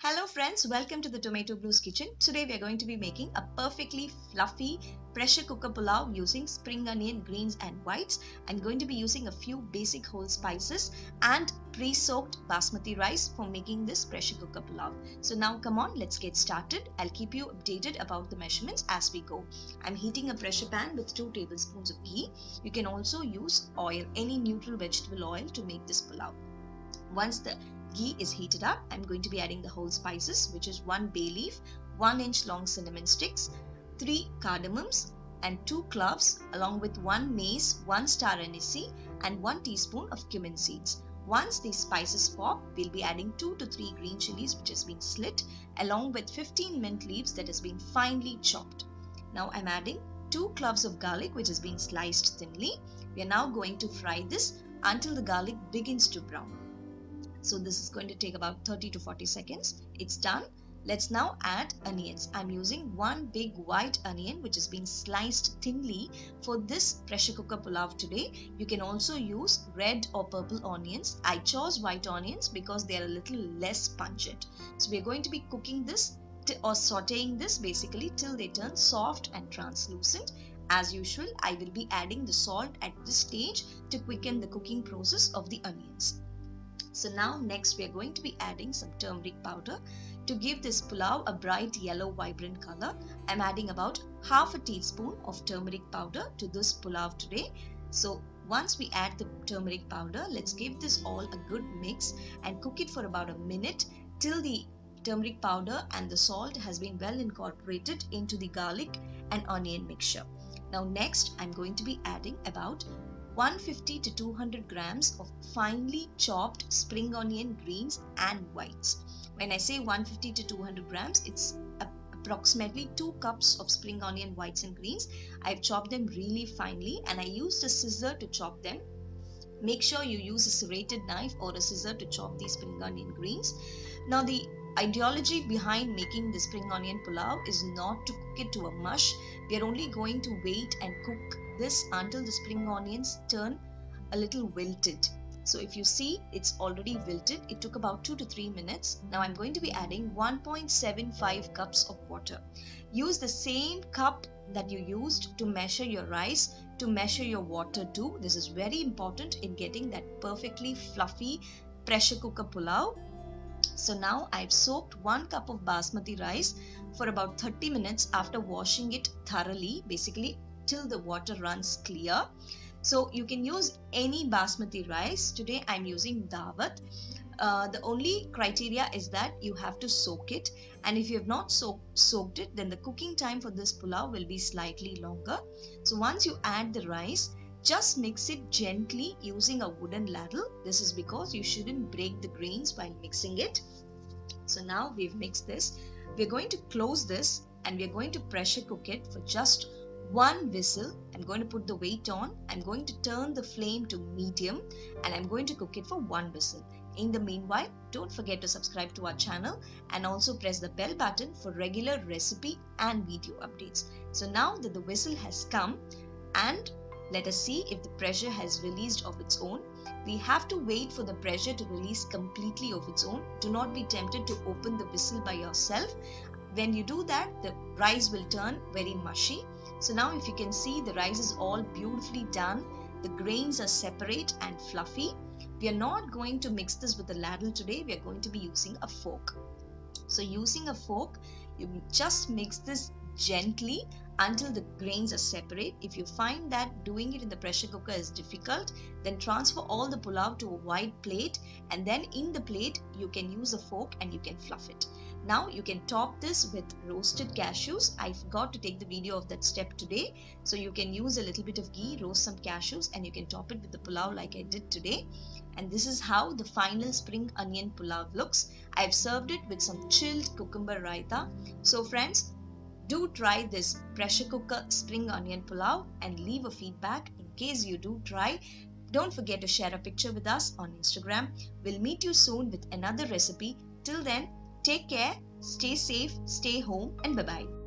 Hello friends, welcome to the Tomato Blues kitchen. Today we are going to be making a perfectly fluffy pressure cooker pulao using spring onion, greens and whites. I'm going to be using a few basic whole spices and pre-soaked basmati rice for making this pressure cooker pulao. So now come on, let's get started. I'll keep you updated about the measurements as we go. I'm heating a pressure pan with 2 tablespoons of ghee. You can also use oil, any neutral vegetable oil to make this pulao. Once the ghee is heated up, I'm going to be adding the whole spices, which is 1 bay leaf, 1-inch long cinnamon sticks, 3 cardamoms and 2 cloves, along with 1 mace, 1 star anise and 1 teaspoon of cumin seeds. Once these spices pop, we'll be adding 2 to 3 green chilies which has been slit, along with 15 mint leaves that has been finely chopped. Now I'm adding 2 cloves of garlic which has been sliced thinly. We are now going to fry this until the garlic begins to brown. So this is going to take about 30 to 40 seconds. It's done. Let's now add onions. I'm using 1 big white onion which has been sliced thinly for this pressure cooker pulao today. You can also use red or purple onions. I chose white onions because they are a little less pungent. So we're going to be cooking this or sauteing this basically till they turn soft and translucent. As usual, I will be adding the salt at this stage to quicken the cooking process of the onions. So now next we are going to be adding some turmeric powder to give this pulao a bright yellow vibrant color. I'm adding about half a teaspoon of turmeric powder to this pulao today. So once we add the turmeric powder, let's give this all a good mix and cook it for about a minute till the turmeric powder and the salt has been well incorporated into the garlic and onion mixture. Now next I'm going to be adding about 150 to 200 grams of finely chopped spring onion greens and whites. When I say 150 to 200 grams, it's approximately 2 cups of spring onion whites and greens. I've chopped them really finely and I used a scissor to chop them. Make sure you use a serrated knife or a scissor to chop these spring onion greens. Now the ideology behind making the spring onion pulao is not to cook it to a mush. We are only going to wait and cook this until the spring onions turn a little wilted. So if you see, it's already wilted. It took about 2 to 3 minutes. Now I'm going to be adding 1.75 cups of water. Use the same cup that you used to measure your rice to measure your water too. This is very important in getting that perfectly fluffy pressure cooker pulao. So now I've soaked 1 cup of basmati rice for about 30 minutes after washing it thoroughly, basically till the water runs clear. So you can use any basmati rice. Today I'm using Dawat. The only criteria is that you have to soak it, and if you have not soaked it, then the cooking time for this pulao will be slightly longer. So once you add the rice, just mix it gently using a wooden ladle. This is because you shouldn't break the grains while mixing it. So now we've mixed this. We're going to close this and we're going to pressure cook it for just 1 whistle. I'm going to put the weight on. I'm going to turn the flame to medium and I'm going to cook it for 1 whistle. In the meanwhile, don't forget to subscribe to our channel and also press the bell button for regular recipe and video updates. So now that the whistle has come, and let us see if the pressure has released of its own. We have to wait for the pressure to release completely of its own. Do not be tempted to open the whistle by yourself. When you do that, the rice will turn very mushy. So now if you can see, the rice is all beautifully done. The grains are separate and fluffy. We are not going to mix this with a ladle today. We are going to be using a fork. So using a fork, you just mix this gently until the grains are separate. If you find that doing it in the pressure cooker is difficult, then transfer all the pulao to a wide plate, and then in the plate you can use a fork and you can fluff it. Now you can top this with roasted cashews. I forgot to take the video of that step today. So you can use a little bit of ghee, roast some cashews, and you can top it with the pulao like I did today. And this is how the final spring onion pulao looks. I've served it with some chilled cucumber raita. So friends, do try this pressure cooker spring onion pulao and leave a feedback in case you do try. Don't forget to share a picture with us on Instagram. We'll meet you soon with another recipe. Till then, take care, stay safe, stay home, and bye-bye.